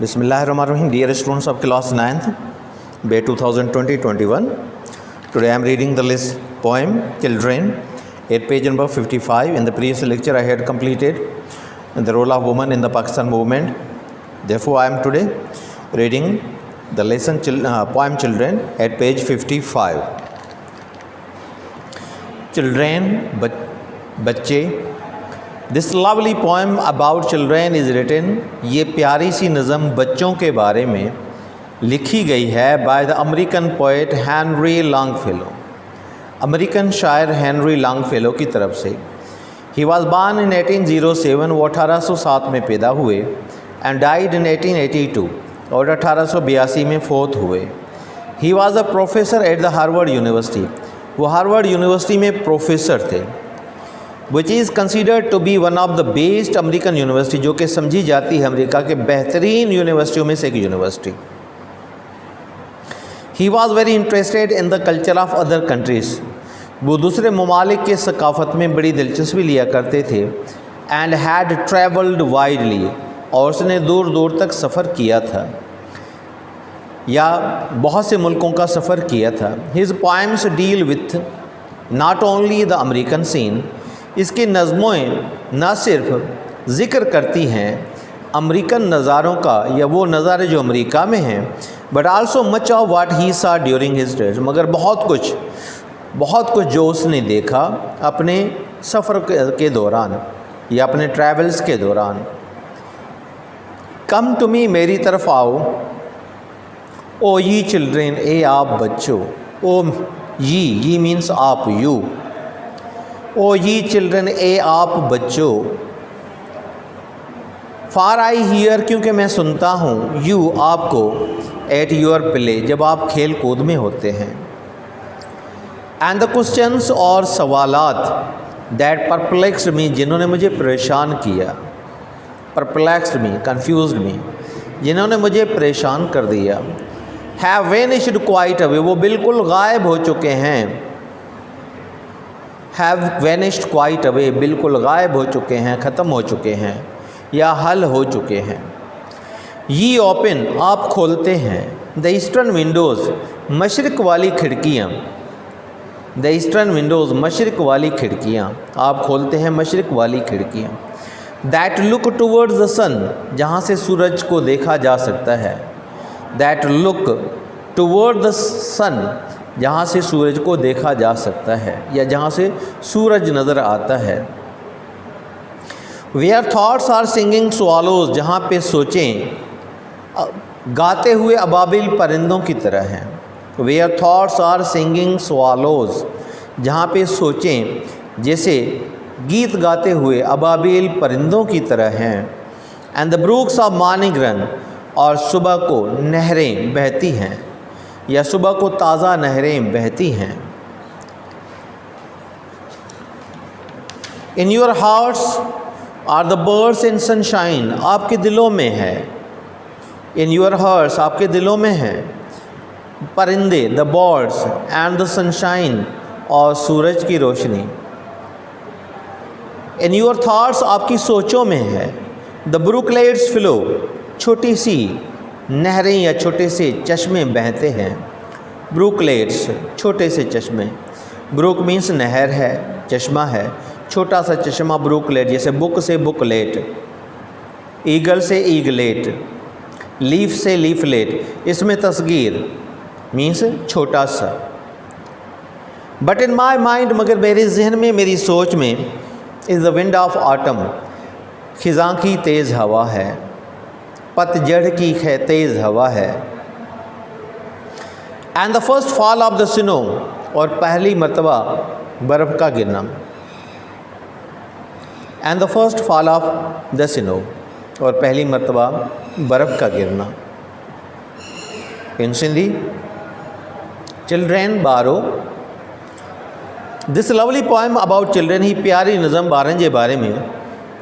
Bismillahirrahmanirrahim. Dear students of class 9th, Bay 2020-21. Today I am reading the list poem Children at page number 55. In the previous lecture I had completed the role of woman in the Pakistan movement. Therefore I am today reading the lesson poem Children at page 55. Children, बच्चे. This lovely poem about children is written. ये प्यारी सी नज़म बच्चों के बारे में लिखी गई है by the American poet Henry Longfellow. American शायर हेनरी लॉन्गफेलो की तरफ से. He was born in 1807. वो 1807 में पैदा हुए एंड डाइड इन 1882 और 1882 में फोत हुए. He was a professor at the Harvard University. वो हार्वर्ड यूनिवर्सिटी में प्रोफेसर थे. Which is considered to be one of the best American university, जो कि समझी जाती है अमेरिका के बेहतरीन यूनिवर्सिटियों में से एक university. He was very interested in the culture of other countries. वो दूसरे ममालिक के सकाफ़त में बड़ी दिलचस्पी लिया करते थे. एंड हैड ट्रेवल्ड वाइडली, और उसने दूर दूर तक सफ़र किया था या बहुत से मुल्कों का सफ़र किया था. His poems deal with not only the American scene. इसकी नज़में न सिर्फ ज़िक्र करती हैं अमेरिकन नज़ारों का या वो नज़ारे जो अमेरिका में हैं, but also much of what he saw during his travels. मगर बहुत कुछ जो उसने देखा अपने सफ़र के दौरान या अपने ट्रैवल्स के दौरान. कम टू मी, मेरी तरफ आओ. ओ ये चिल्ड्रेन, ए आप बच्चों. ओ ये मीन्स आप, यू. ओ ये चिल्ड्रन, ए आप बच्चों. फार आई हियर, क्योंकि मैं सुनता हूँ. यू आपको. एट योर प्ले, जब आप खेल कूद में होते हैं. एंड द क्वेश्चंस, और सवालात. दैट परप्लेक्स्ड मी, जिन्होंने मुझे परेशान किया. परप्लेक्स्ड मी, कन्फ्यूज्ड मी, जिन्होंने मुझे परेशान कर दिया. हैव वेनिश्ड क्वाइट अवे, वो बिल्कुल गायब हो चुके हैं. हैव वेनिश्ड क्वाइट अवे, बिल्कुल गायब हो चुके हैं, ख़त्म हो चुके हैं या हल हो चुके हैं. ये ओपन, आप खोलते हैं. द ईस्टर्न विंडोज़, मशरिक़ वाली खिड़कियाँ. द ईस्टर्न विंडोज़, मशरिक़ वाली खिड़कियाँ. आप खोलते हैं मशरिक़ वाली खिड़कियाँ. दैट लुक टूवर्ड्स द सन, जहाँ से सूरज को देखा जा सकता है. दैट लुक टूवर्ड द सन, जहाँ से सूरज को देखा जा सकता है या जहाँ से सूरज नज़र आता है. वेयर थॉट्स आर सिंगिंग स्वालोज, जहाँ पे सोचें गाते हुए अबाबिल परिंदों की तरह हैं. वेयर थॉट्स आर सिंगिंग स्वालोज, जहाँ पे सोचें जैसे गीत गाते हुए अबाबिल परिंदों की तरह हैं. And the Brooks of morning run, और सुबह को नहरें बहती हैं या सुबह को ताज़ा नहरें बहती हैं. In your hearts are the birds in sunshine, आपके दिलों में है. इन योर हार्ट्स, आपके दिलों में हैं परिंदे, the birds, and the sunshine, और सूरज की रोशनी. इन योर थॉट्स, आपकी सोचों में है. द ब्रुकलेट्स फ्लो, छोटी सी नहरें या छोटे से चश्मे बहते हैं. ब्रुकलेट्स, छोटे से चश्मे. ब्रुक मीन्स नहर है, चश्मा है. छोटा सा चश्मा ब्रुकलेट, जैसे बुक से बुकलेट, ईगल से ईगलेट, लीफ से लीफलेट. इसमें तस्गीर मीन्स छोटा सा. बट इन माई माइंड, मगर मेरे जहन में, मेरी सोच में, is the wind of autumn, खिज़ां की तेज़ हवा है. पतझड़ की तेज़ हवा है. And the first fall of the snow, और पहली मरतबा बर्फ़ का गिरना. And the first fall of the snow, और पहली मरतबा बर्फ़ का गिरना. इन सिंधी. चिल्ड्रेन बारो. This lovely poem about children, ही प्यारी नज़म ॿारनि जे बारे में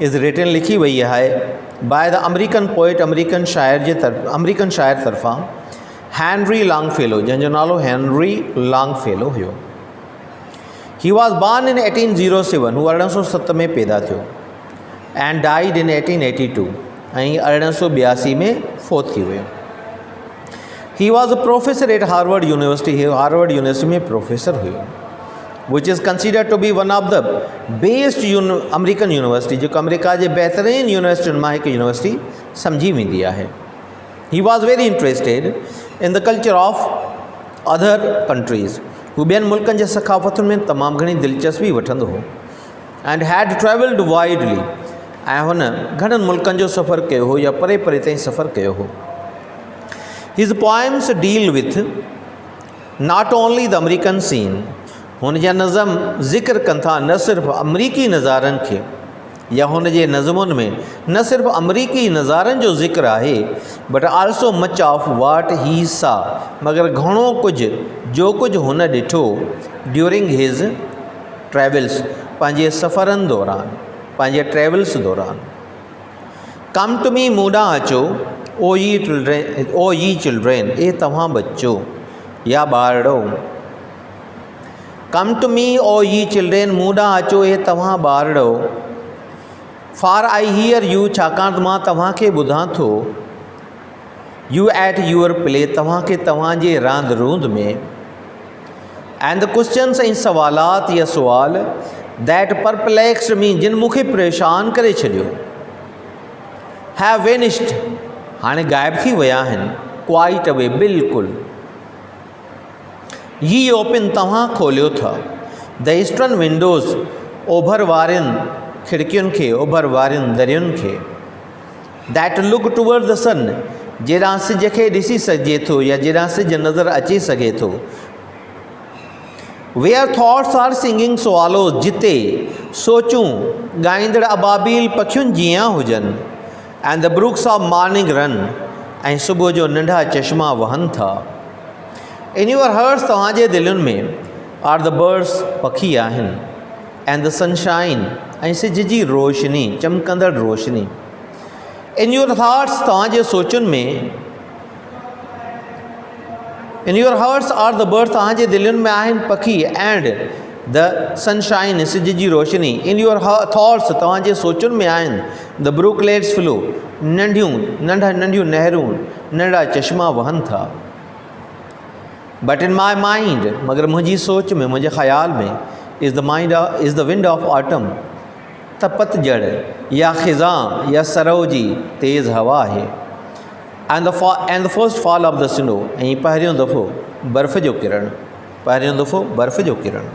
इज़ रिटन, लिखी वई है by the American poet, American शायर तरफ़ां हेनरी लॉन्गफेलो, जंहिंजो नालो हेनरी लॉन्गफेलो हुयो. ही वॉज बॉर्न इन 1807, हू 1807 में पैदा थियो. एंड डाइड इन 1882, ऐं 1882 में फोत थी वियो। He was a professor at Harvard University, Harvard University में प्रोफेसर हुयो, which is considered to be one of the best American university, जो अमेरिका जे बहितरीन यूनिवर्सिटियुनि मां हिकु यूनिवर्सिटी सम्झी वेंदी आहे। He was very interested in the culture of other countries, हू ॿियनि मुल्कनि जे सकाफ़तुनि में तमामु घणी दिलचस्पी वठंदो हो। एंड हैड ट्रेवल्ड वाइडली, ऐं हुन घणनि मुल्कनि जो सफ़र कयो हो या परे परे ताईं सफ़र कयो हो। His poems deal with not only the American scene, हुन जा नज़म ज़िक्र कनि था न सिर्फ़ु अमरीकी नज़ारनि खे, या हुन जे नज़मुनि में न सिर्फ़ु अमरीकी नज़ारनि जो ज़िक्र आहे, but also much of what he saw, मगर घणो कुझु जो कुझु हुन ॾिठो ड्यूरिंग हिज ट्रेवल्स, पंहिंजे सफ़रनि दौरान, पंहिंजे ट्रेवल्स दौरान। कम टू मी मूं ॾांहुं अचो ओ यी चिल्ड्रेन, ए तव्हां बच्चो या ॿारड़ो। कम टू मी ओ यी चिल्ड्रेन, मूं ॾांहुं अचो ए तव्हां ॿारड़ो। फार आई हीयर यू, छाकाणि त मां तव्हांखे ॿुधां थो। यू एट यूअर प्ले, तव्हांखे तव्हांजे रांद रूंद में। एंड द क्वेश्चन्स, ऐं सवालात या सुवाल दैट परप्लेक्स्ड मी, जिन मूंखे परेशान करे छॾियो, हैव वेनिश्ड, हाणे ग़ाइब थी विया आहिनि, क्वाइट अवे, बिल्कुलु। ये ओपन, तव्हां खोलियो था, द ईस्टर्न विंडोज़, ओभर वारियुनि खिड़कियुनि खे, ओभर वारियुनि दरियुनि खे। दैट लुक टूवर्ड द सन, जेॾां सिज खे ॾिसी सघिजे थो या जेॾां सिज नज़र अची सघे थो। वेयर थॉट्स आर सिंगिंग स्वालोज, जिते सोचूं ॻाईंदड़ अबाबील पखियुनि जीअं हुजनि। And the brooks of morning run, ऐं सुबुह जो नंढा चश्मा वहनि था। इन यूअर हर्ट्स, तव्हांजे दिलुनि में, आर द बर्ड्स, पखी आहिनि। एंड द सनशाइन, ऐं सिज जी रोशनी, चमकंदड़ रोशनी। इन यूअर थाट्स, तव्हांजे सोचुनि में, in your hearts are the birds, तव्हांजे दिलुनि में आहिनि पखी। एंड द सनशाइन, सिज जी रोशनी। इन यूअर थॉट्स, तव्हांजे सोचुनि में आहिनि द ब्रुकलेट्स फ्लो, नंढियूं नहरूं, नंढा चश्मा वहनि था। बट इन माई माइंड, मगर मुंहिंजी सोच में, मुंहिंजे ख़्याल में, is the wind of autumn, तपतझड़ या ख़िज़ां या सरोजी तेज़ हवा आहे। And the first fall of the snow, ऐं पहिरियों दफ़ो बर्फ़ जो किरण, पहिरियों दफ़ो बर्फ़ जो किरण।